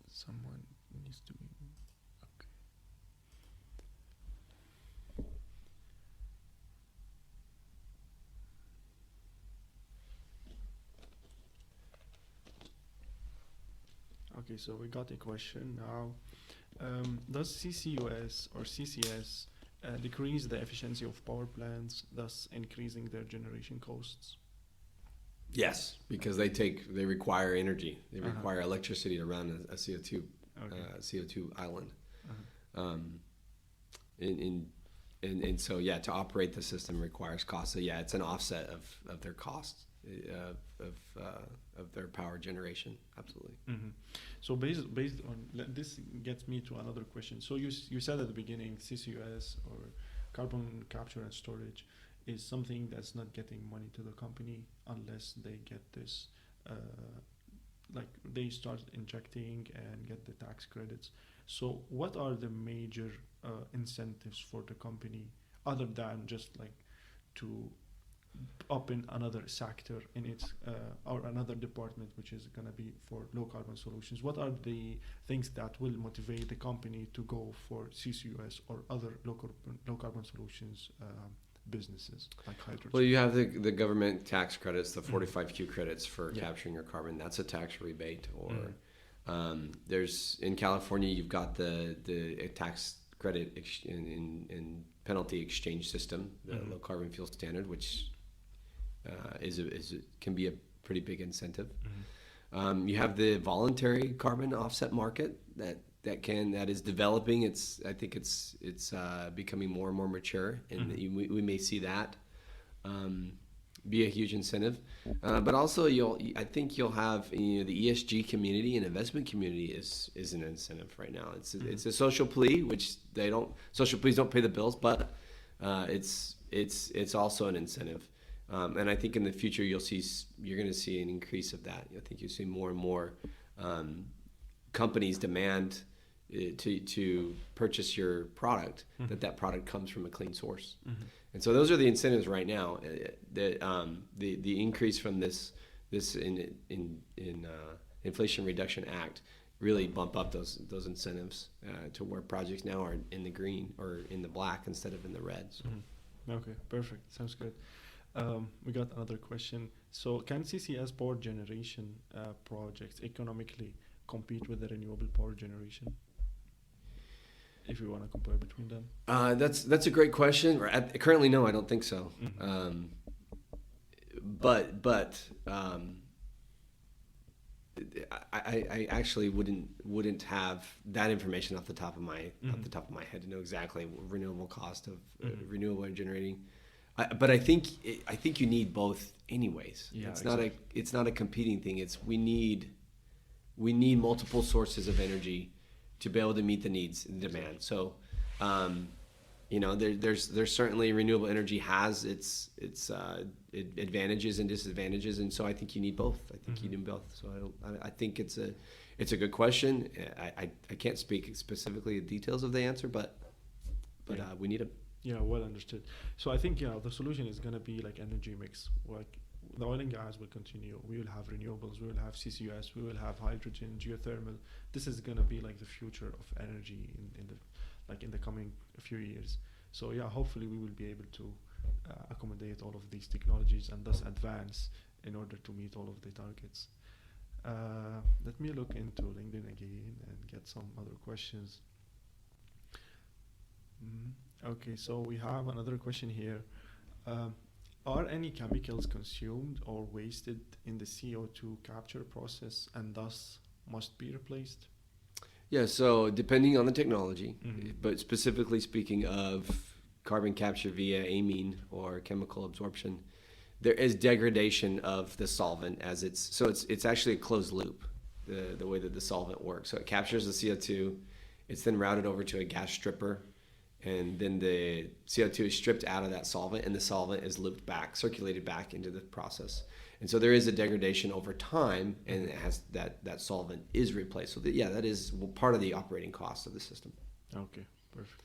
S1: Someone needs to be... Okay. Okay, so we got a question now. Does CCUS or CCS decrease the efficiency of power plants, thus increasing their generation costs?
S2: Yes, because they require energy. They require electricity to run a CO2 island. And so to operate the system requires cost. So it's an offset of their costs of their power generation. Absolutely.
S1: So based on this gets me to another question. So you said at the beginning CCUS or carbon capture and storage is something that's not getting money to the company unless they get this, like they start injecting and get the tax credits. So what are the major incentives for the company other than just like to open another sector in its or another department which is going to be for low carbon solutions? What are the things that will motivate the company to go for CCUS or other low carbon solutions businesses like hydrogen?
S2: Well, you have the government tax credits, the 45Q credits for capturing your carbon. That's a tax rebate. Or there's in California, you've got the tax credit in penalty exchange system, the low carbon fuel standard, which can be a pretty big incentive. You have the voluntary carbon offset market that is developing. I think it's becoming more and more mature, and we may see that be a huge incentive. But also, I think you'll have the ESG community and investment community is an incentive right now. It's a social plea, which social pleas don't pay the bills, but it's also an incentive. And I think in the future you're going to see an increase of that. I think you'll see more and more companies demand to purchase your product, that product comes from a clean source. And so those are the incentives right now. The increase from this Inflation Reduction Act really bump up those incentives to where projects now are in the green or in the black instead of in the red. So.
S1: Okay, perfect. Sounds good. We got another question. So can CCS power generation projects economically compete with the renewable power generation? if you want to compare between them?
S2: That's a great question. Currently, no, I don't think so. But I actually wouldn't have that information off the top of my head to know exactly renewable cost of renewable generating. But I think you need both anyways.
S1: Yeah,
S2: it's not a competing thing. It's we need multiple sources of energy to be able to meet the needs and demand. So, there's certainly renewable energy has its advantages and disadvantages, and so I think you need both. I think you need both. So I think it's a good question. I can't speak specifically the details of the answer, but we need them.
S1: Yeah, well understood. So I think the solution is gonna be like energy mix. Like the oil and gas will continue. We will have renewables. We will have CCUS. We will have hydrogen, geothermal. This is gonna be like the future of energy in the coming few years. So yeah, hopefully we will be able to accommodate all of these technologies and thus advance in order to meet all of the targets. Let me look into LinkedIn again and get some other questions. Okay, so we have another question here. Are any chemicals consumed or wasted in the CO2 capture process and thus must be replaced?
S2: Yeah, so depending on the technology, but specifically speaking of carbon capture via amine or chemical absorption, there is degradation of the solvent as it's actually a closed loop, the way that the solvent works. So it captures the CO2, it's then routed over to a gas stripper, and then the CO2 is stripped out of that solvent, and the solvent is looped back, circulated back into the process. And so there is a degradation over time, and it has that solvent is replaced. So that is part of the operating cost of the system.
S1: Okay, perfect.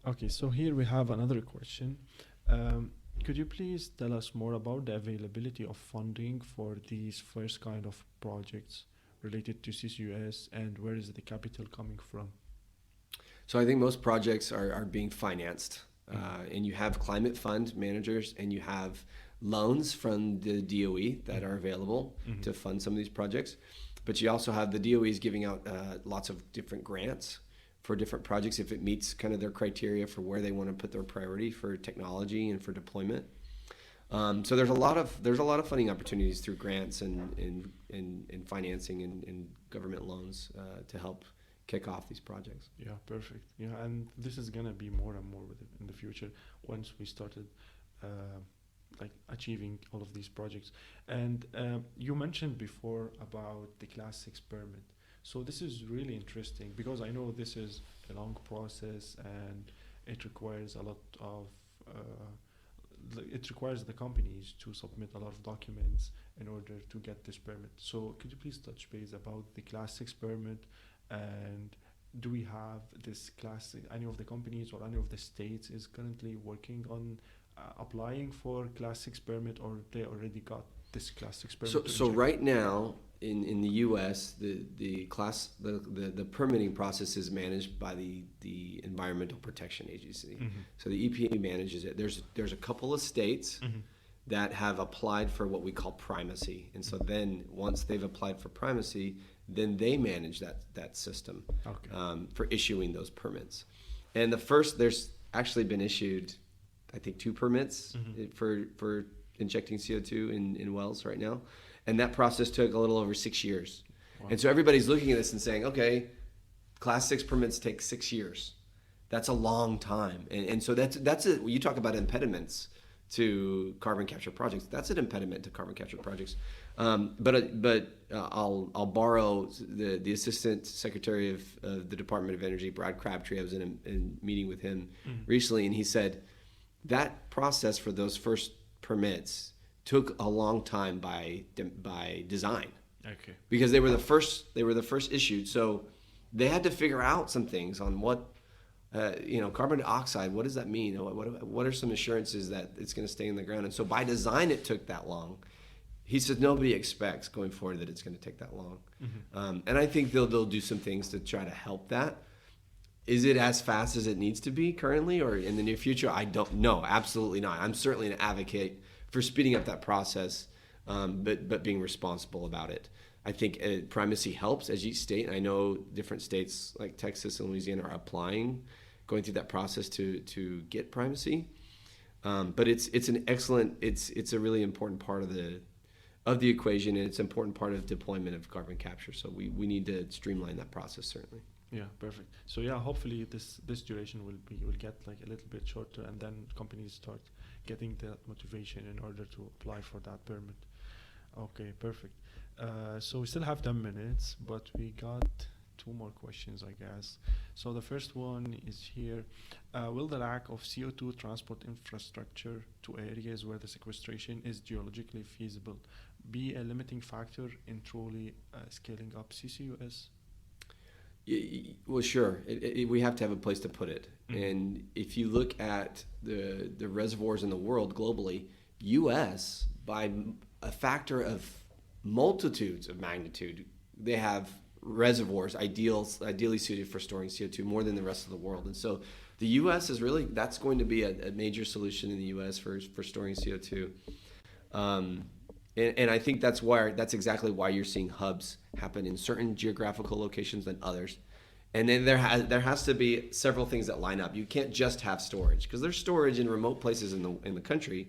S1: Okay, so here we have another question. Could you please tell us more about the availability of funding for these first kind of projects related to CCUS, and where is the capital coming from?
S2: So I think most projects are being financed, and you have climate fund managers, and you have loans from the DOE that are available to fund some of these projects. But you also have the DOEs giving out lots of different grants for different projects if it meets kind of their criteria for where they want to put their priority for technology and for deployment. So there's a lot of funding opportunities through grants and financing and government loans to help kick off these projects.
S1: Yeah, perfect. Yeah, and this is gonna be more and more with it in the future once we started achieving all of these projects. And you mentioned before about the Class 6 permit. So this is really interesting because I know this is a long process and it requires a lot of it requires the companies to submit a lot of documents in order to get this permit. So could you please touch base about the Class 6 permit, and do we have this Class 6, any of the companies or any of the states is currently working on applying for Class 6 permit, or they already got this Class 6 permit?
S2: So right now in the U.S., the permitting process is managed by the Environmental Protection Agency. So the EPA manages it. There's a couple of states that have applied for what we call primacy, and so then once they've applied for primacy, then they manage that system for issuing those permits. And there's actually been issued, I think, 2 permits for injecting CO2 in wells right now. And that process took a little over 6 years. Wow. And so everybody's looking at this and saying, okay, Class 6 permits take 6 years. That's a long time. And so that's it. When you talk about impediments to carbon capture projects, that's an impediment to carbon capture projects. But I'll borrow the Assistant Secretary of the Department of Energy, Brad Crabtree. I was in a meeting with him recently, and he said that process for those first permits took a long time by design. Okay. Because they were the first issued, so they had to figure out some things on what carbon dioxide. What does that mean? What are some assurances that it's going to stay in the ground? And so by design, it took that long. He said nobody expects going forward that it's going to take that long, and I think they'll do some things to try to help that. Is it as fast as it needs to be currently, or in the near future? I don't know. Absolutely not. I'm certainly an advocate for speeding up that process, but being responsible about it. I think primacy helps as each state. And I know different states like Texas and Louisiana are going through that process to get primacy. But it's an excellent, it's a really important part of the equation, and it's an important part of deployment of carbon capture. So we need to streamline that process, certainly.
S1: Yeah, perfect. So yeah, hopefully this duration will get like a little bit shorter, and then companies start getting that motivation in order to apply for that permit. Okay, perfect. So we still have 10 minutes, but we got 2 more questions, I guess. So the first one is here. Will the lack of CO2 transport infrastructure to areas where the sequestration is geologically feasible be a limiting factor in truly scaling up CCUS?
S2: Well, sure. We have to have a place to put it. And if you look at the reservoirs in the world globally, U.S., by a factor of multitudes of magnitude, they have reservoirs ideally suited for storing CO2 more than the rest of the world. And so the U.S. is really, that's going to be a major solution in the U.S. for storing CO2. And I think that's exactly why you're seeing hubs happen in certain geographical locations than others. And then there has to be several things that line up. You can't just have storage, because there's storage in remote places in the country,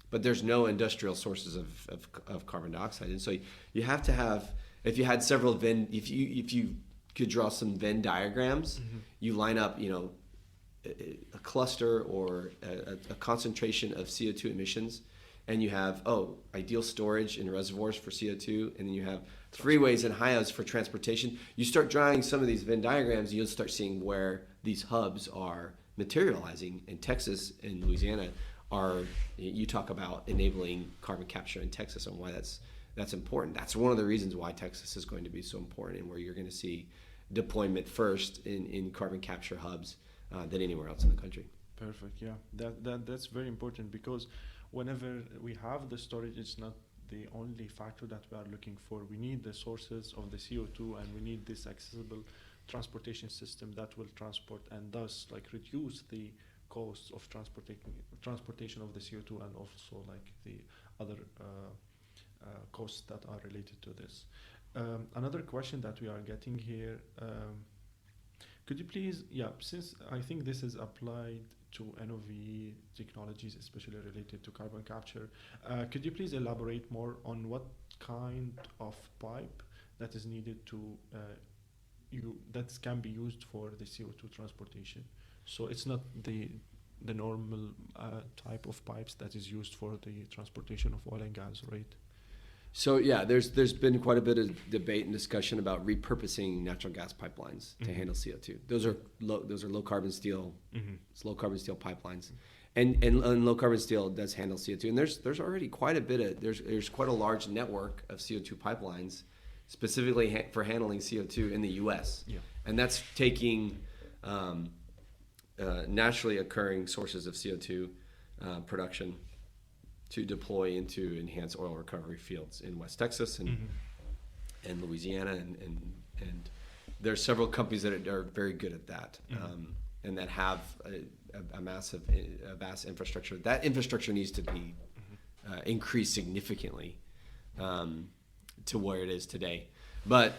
S2: but there's no industrial sources of carbon dioxide. And so you have to have, if you had several if you could draw some Venn diagrams, you line up, a cluster or a concentration of CO2 emissions. And you have, ideal storage in reservoirs for CO2, and then you have freeways and highways for transportation. You start drawing some of these Venn diagrams, you'll start seeing where these hubs are materializing. In Texas and Louisiana you talk about enabling carbon capture in Texas and why that's important. That's one of the reasons why Texas is going to be so important, and where you're going to see deployment first in carbon capture hubs than anywhere else in the country.
S1: Perfect, yeah. That's very important, because whenever we have the storage, it's not the only factor that we are looking for. We need the sources of the CO2, and we need this accessible transportation system that will transport and thus reduce the costs of transportation of the CO2, and also the other costs that are related to this. Another question that we are getting here, could you please, since I think this is applied to NOV technologies, especially related to carbon capture, could you please elaborate more on what kind of pipe that is needed that can be used for the CO2 transportation? So it's not the normal type of pipes that is used for the transportation of oil and gas, right?
S2: So yeah, there's been quite a bit of debate and discussion about repurposing natural gas pipelines to handle CO2. Those are low carbon steel. It's low carbon steel pipelines, and low carbon steel does handle CO2. And there's already quite a bit of there's quite a large network of CO2 pipelines specifically for handling CO2 in the U.S. Yeah. And that's taking naturally occurring sources of CO2 production to deploy into enhanced oil recovery fields in West Texas and Louisiana, and there are several companies that are very good at that, and that have a vast infrastructure. That infrastructure needs to be increased significantly to where it is today. But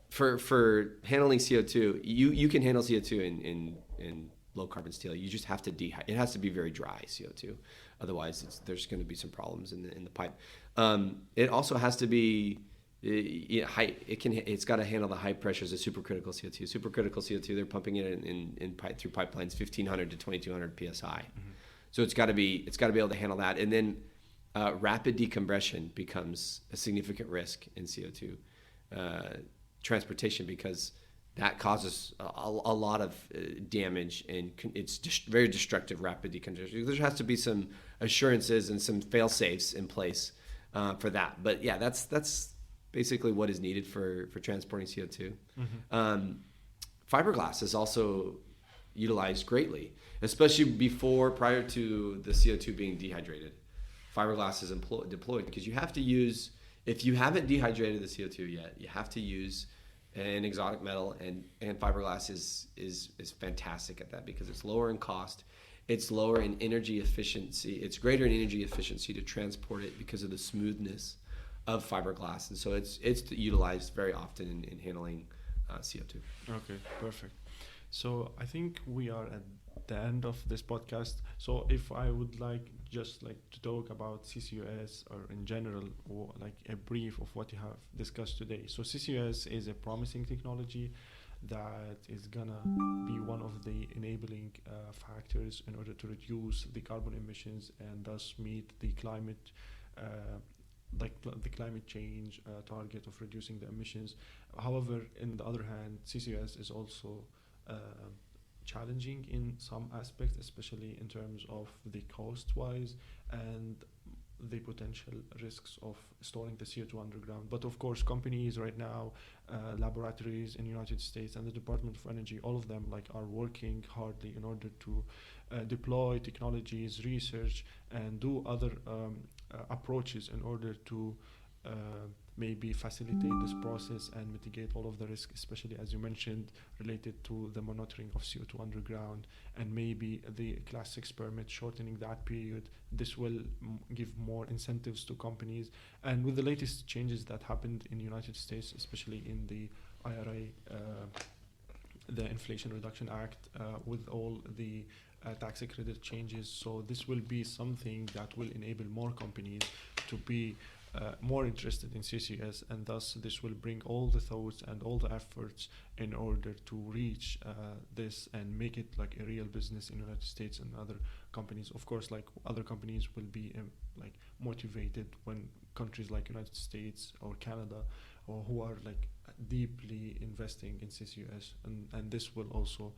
S2: for handling CO2, you can handle CO2 in low carbon steel. You just have to it has to be very dry CO2. Otherwise, there's going to be some problems in the pipe. It also has to be it's got to handle the high pressures of supercritical CO2. Supercritical CO2, they're pumping it through pipelines 1,500 to 2,200 psi. So it's got to be able to handle that. And then rapid decompression becomes a significant risk in CO2 transportation, because that causes a lot of damage, and it's very destructive, rapid decompression. There has to be some assurances and some fail-safes in place for that. But yeah, that's basically what is needed for transporting CO2. Fiberglass is also utilized greatly, especially prior to the CO2 being dehydrated. Fiberglass is deployed because you have to use, if you haven't dehydrated the CO2 yet, you have to use an exotic metal, and fiberglass is fantastic at that, because it's lower in cost, it's lower in energy efficiency, it's greater in energy efficiency to transport it because of the smoothness of fiberglass, and so it's utilized very often in handling CO2.
S1: Okay, perfect. So I think we are at the end of this podcast. So if I would just to talk about CCUS or in general, or like a brief of what you have discussed today. So CCUS is a promising technology that is gonna be one of the enabling factors in order to reduce the carbon emissions and thus meet the climate the climate change target of reducing the emissions. However, in the other hand, CCUS is also challenging in some aspects, especially in terms of the cost-wise and the potential risks of storing the CO2 underground. But of course, companies right now, laboratories in the United States and the Department of Energy, all of them are working hardly in order to deploy technologies, research, and do other approaches in order to maybe facilitate this process and mitigate all of the risk, especially as you mentioned, related to the monitoring of CO2 underground and maybe the Class 6 permit, shortening that period. This will give more incentives to companies. And with the latest changes that happened in the United States, especially in the IRA, the Inflation Reduction Act, with all the tax credit changes, so this will be something that will enable more companies to be more interested in CCS, and thus this will bring all the thoughts and all the efforts in order to reach this and make it like a real business in the United States and other companies. Of course, like other companies will be motivated when countries like United States or Canada or who are deeply investing in CCUS, and this will also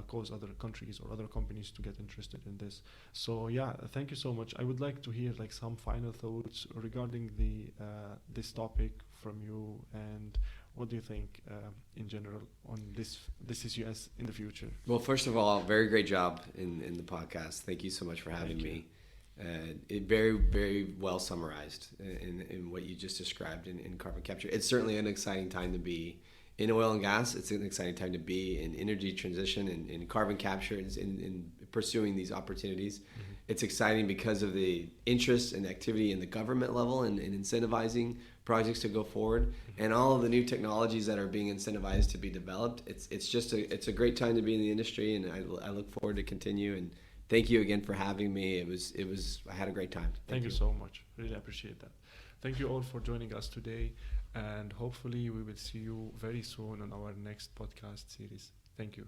S1: cause other countries or other companies to get interested in this. So yeah, thank you so much. I would like to hear some final thoughts regarding the this topic from you, and what do you think in general on this CCUS in the future?
S2: Well, first of all, very great job in the podcast. Thank you so much for having me. It very, very well summarized in what you just described in carbon capture. It's certainly an exciting time to be in oil and gas. It's an exciting time to be in energy transition and in carbon capture and in pursuing these opportunities. Mm-hmm. It's exciting because of the interest and activity in the government level and incentivizing projects to go forward, mm-hmm. and all of the new technologies that are being incentivized to be developed. It's a great time to be in the industry, and I look forward to continue. And thank you again for having me. I had a great time.
S1: Thank you so much. Really appreciate that. Thank you all for joining us today, and hopefully we will see you very soon on our next podcast series. Thank you.